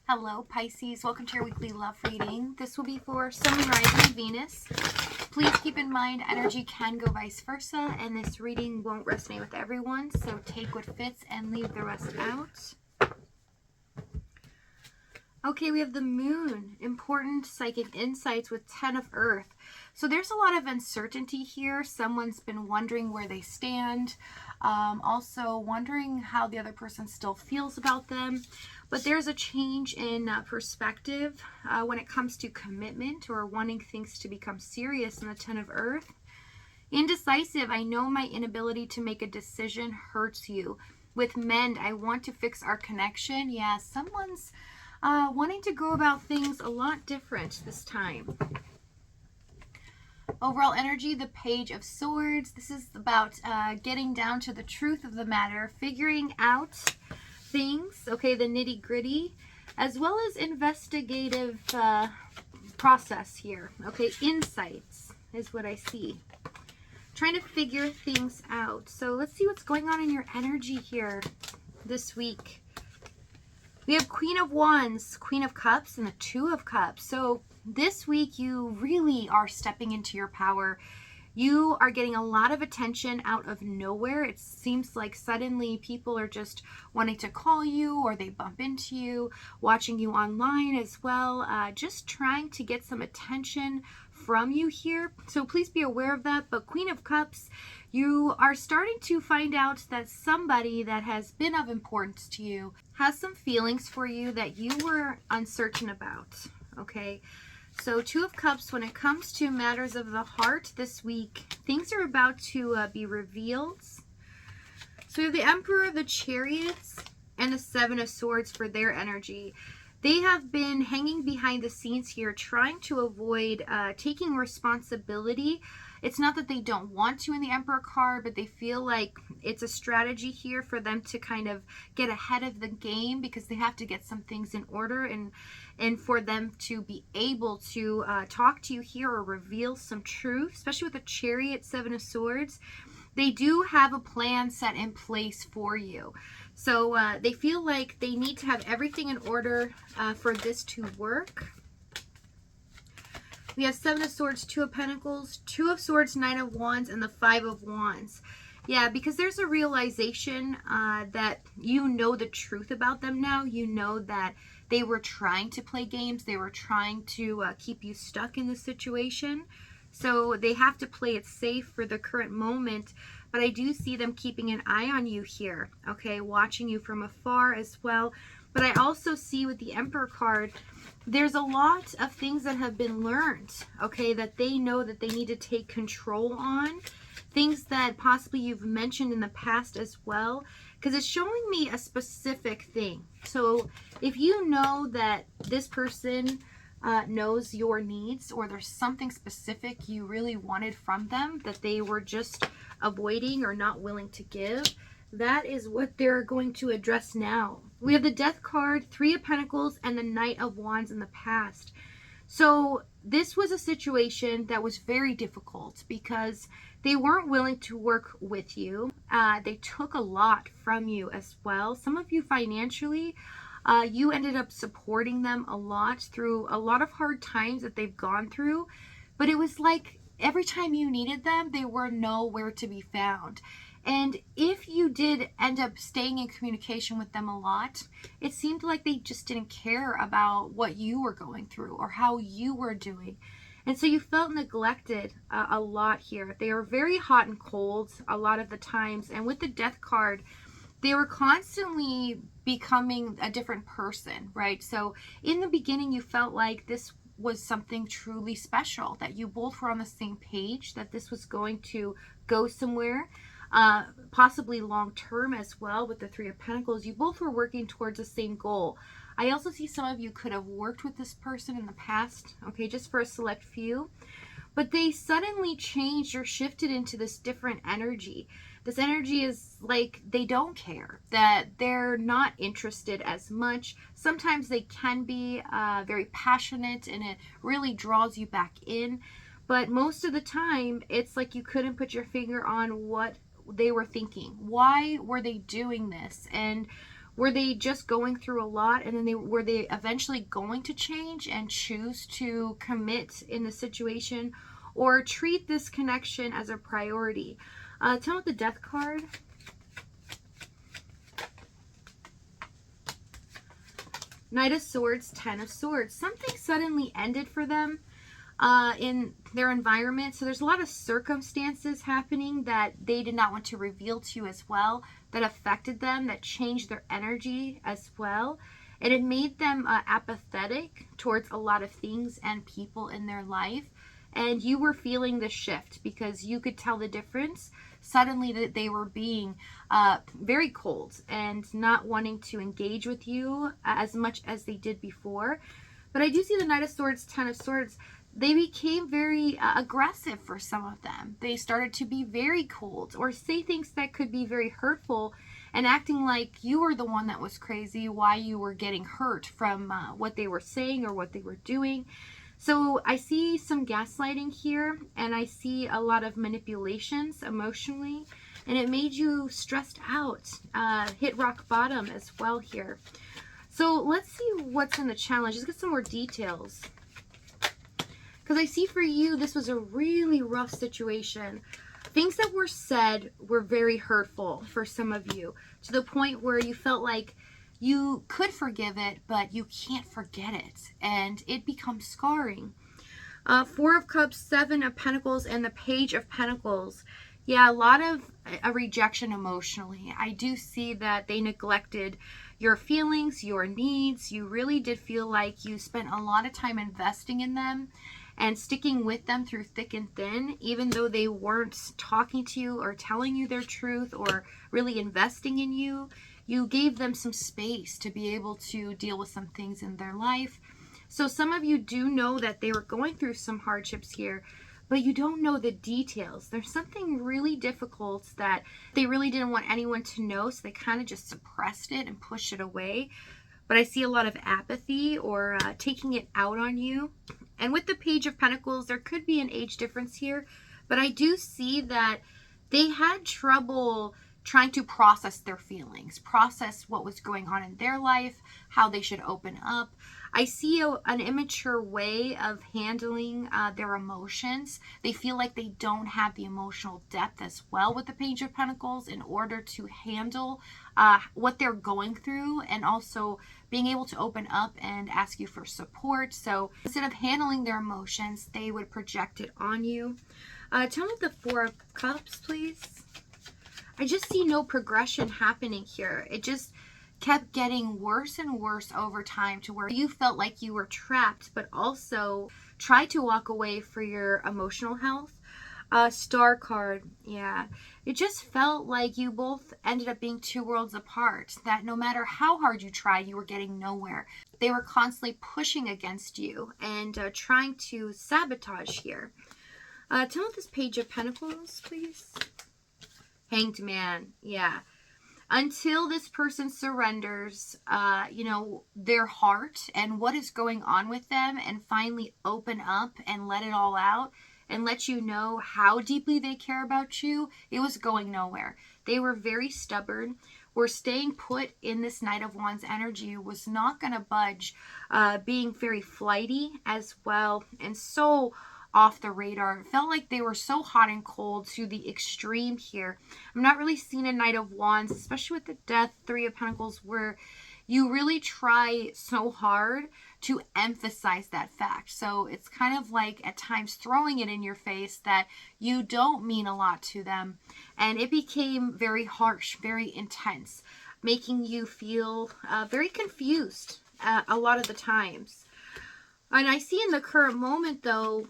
Hello, Pisces. Welcome to your weekly love reading. This will be for Sun, Moon, Rising, and Venus. Please keep in mind energy can go vice versa, and this reading won't resonate with everyone, so take what fits and leave the rest out. Okay, we have the Moon. Important psychic insights with 10 of Earth. So there's a lot of uncertainty here. Someone's been wondering where they stand. Also wondering how the other person still feels about them. But there's a change in perspective when it comes to commitment or wanting things to become serious in the 10 of Earth. Indecisive. I know my inability to make a decision hurts you. With Mend, I want to fix our connection. Yeah, someone's wanting to go about things a lot different this time. Overall energy, the Page of Swords. This is about getting down to the truth of the matter, figuring out things, okay, the nitty gritty, as well as investigative process here, okay, insights is what I see. Trying to figure things out. So let's see what's going on in your energy here this week. We have Queen of Wands, Queen of Cups, and the Two of Cups. So this week you really are stepping into your power. You are getting a lot of attention out of nowhere. It seems like suddenly people are just wanting to call you, or they bump into you, watching you online as well, just trying to get some attention from you here. So please be aware of that. But Queen of Cups, you are starting to find out that somebody that has been of importance to you has some feelings for you that you were uncertain about, okay? So Two of Cups, when it comes to matters of the heart this week, things are about to be revealed. So we have the Emperor, the Chariots, and the Seven of Swords for their energy. They have been hanging behind the scenes here, trying to avoid taking responsibility. It's not that they don't want to in the Emperor card, but they feel like it's a strategy here for them to kind of get ahead of the game because they have to get some things in order and for them to be able to talk to you here or reveal some truth, especially with the Chariot, Seven of Swords. They do have a plan set in place for you. So they feel like they need to have everything in order for this to work. We have Seven of Swords, Two of Pentacles, Two of Swords, Nine of Wands, and the Five of Wands. Yeah, because there's a realization that you know the truth about them now. You know that they were trying to play games. They were trying to keep you stuck in the situation. So they have to play it safe for the current moment. But I do see them keeping an eye on you here, okay, watching you from afar as well. But I also see with the Emperor card, there's a lot of things that have been learned, okay, that they know that they need to take control on. Things that possibly you've mentioned in the past as well, because it's showing me a specific thing. So if you know that this person knows your needs, or there's something specific you really wanted from them that they were just avoiding or not willing to give, that is what they're going to address now. We have the Death card, Three of Pentacles, and the Knight of Wands in the past. So this was a situation that was very difficult because they weren't willing to work with you. They took a lot from you as well. Some of you financially, you ended up supporting them a lot through a lot of hard times that they've gone through. But it was like every time you needed them, they were nowhere to be found. And if you did end up staying in communication with them a lot, it seemed like they just didn't care about what you were going through or how you were doing. And so you felt neglected a lot here. They were very hot and cold a lot of the times. And with the Death card, they were constantly becoming a different person, right? So in the beginning, you felt like this was something truly special, that you both were on the same page, that this was going to go somewhere. Possibly long-term as well with the Three of Pentacles. You both were working towards the same goal. I also see some of you could have worked with this person in the past, okay, just for a select few. But they suddenly changed or shifted into this different energy. This energy is like they don't care, that they're not interested as much. Sometimes they can be very passionate and it really draws you back in. But most of the time, it's like you couldn't put your finger on what they were thinking. Why were they doing this? And Were they just going through a lot, and then were they eventually going to change and choose to commit in the situation, or treat this connection as a priority? Tell me the Death card. Knight of Swords, Ten of Swords. Something suddenly ended for them in their environment. So there's a lot of circumstances happening that they did not want to reveal to you as well, that affected them, that changed their energy as well. And it made them apathetic towards a lot of things and people in their life. And you were feeling the shift because you could tell the difference suddenly, that they were being very cold and not wanting to engage with you as much as they did before. But I do see the Knight of Swords, Ten of Swords. They became very aggressive for some of them. They started to be very cold or say things that could be very hurtful, and acting like you were the one that was crazy, why you were getting hurt from what they were saying or what they were doing. So I see some gaslighting here, and I see a lot of manipulations emotionally, and it made you stressed out, hit rock bottom as well here. So let's see what's in the challenge. Let's get some more details. Because I see for you, this was a really rough situation. Things that were said were very hurtful for some of you, to the point where you felt like you could forgive it, but you can't forget it, and it becomes scarring. Four of Cups, Seven of Pentacles, and the Page of Pentacles. Yeah, a lot of a rejection emotionally. I do see that they neglected your feelings, your needs. You really did feel like you spent a lot of time investing in them and sticking with them through thick and thin, even though they weren't talking to you or telling you their truth or really investing in you. You gave them some space to be able to deal with some things in their life. So some of you do know that they were going through some hardships here, but you don't know the details. There's something really difficult that they really didn't want anyone to know, so they kind of just suppressed it and pushed it away. But I see a lot of apathy or taking it out on you. And with the Page of Pentacles, there could be an age difference here, but I do see that they had trouble trying to process their feelings, process what was going on in their life, how they should open up. I see an immature way of handling their emotions. They feel like they don't have the emotional depth as well with the Page of Pentacles in order to handle what they're going through, and also being able to open up and ask you for support. So instead of handling their emotions, they would project it on you. Tell me the Four of Cups, please. I just see no progression happening here. It just kept getting worse and worse over time, to where you felt like you were trapped, but also tried to walk away for your emotional health. Star card, yeah. It just felt like you both ended up being two worlds apart, that no matter how hard you tried, you were getting nowhere. They were constantly pushing against you and trying to sabotage here. Tell me this Page of Pentacles, please. Hanged Man, yeah. Until this person surrenders, their heart and what is going on with them, and finally open up and let it all out and let you know how deeply they care about you, it was going nowhere. They were very stubborn. Were staying put in this Knight of Wands energy, was not going to budge, being very flighty as well, and so off the radar. It felt like they were so hot and cold to the extreme here. I'm not really seeing a Knight of Wands, especially with the Death, Three of Pentacles, where you really try so hard to emphasize that fact. So it's kind of like at times throwing it in your face that you don't mean a lot to them. And it became very harsh, very intense, making you feel very confused a lot of the times. And I see in the current moment, though,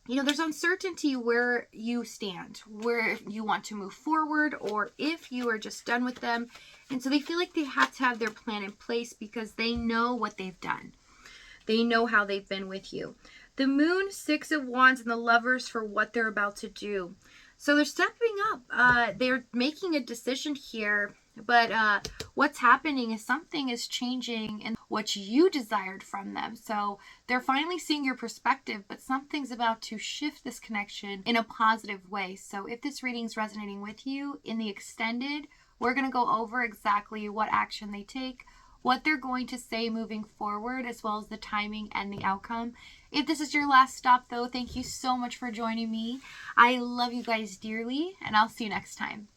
there's uncertainty where you stand, where you want to move forward, or if you are just done with them. And so they feel like they have to have their plan in place because they know what they've done. They know how they've been with you. The Moon, Six of Wands, and the Lovers for what they're about to do. So they're stepping up. They're making a decision here. But what's happening is something is changing in what you desired from them. So they're finally seeing your perspective, but something's about to shift this connection in a positive way. So if this reading is resonating with you in the extended We're going to go over exactly what action they take, what they're going to say moving forward, as well as the timing and the outcome. If this is your last stop, though, thank you so much for joining me. I love you guys dearly, and I'll see you next time.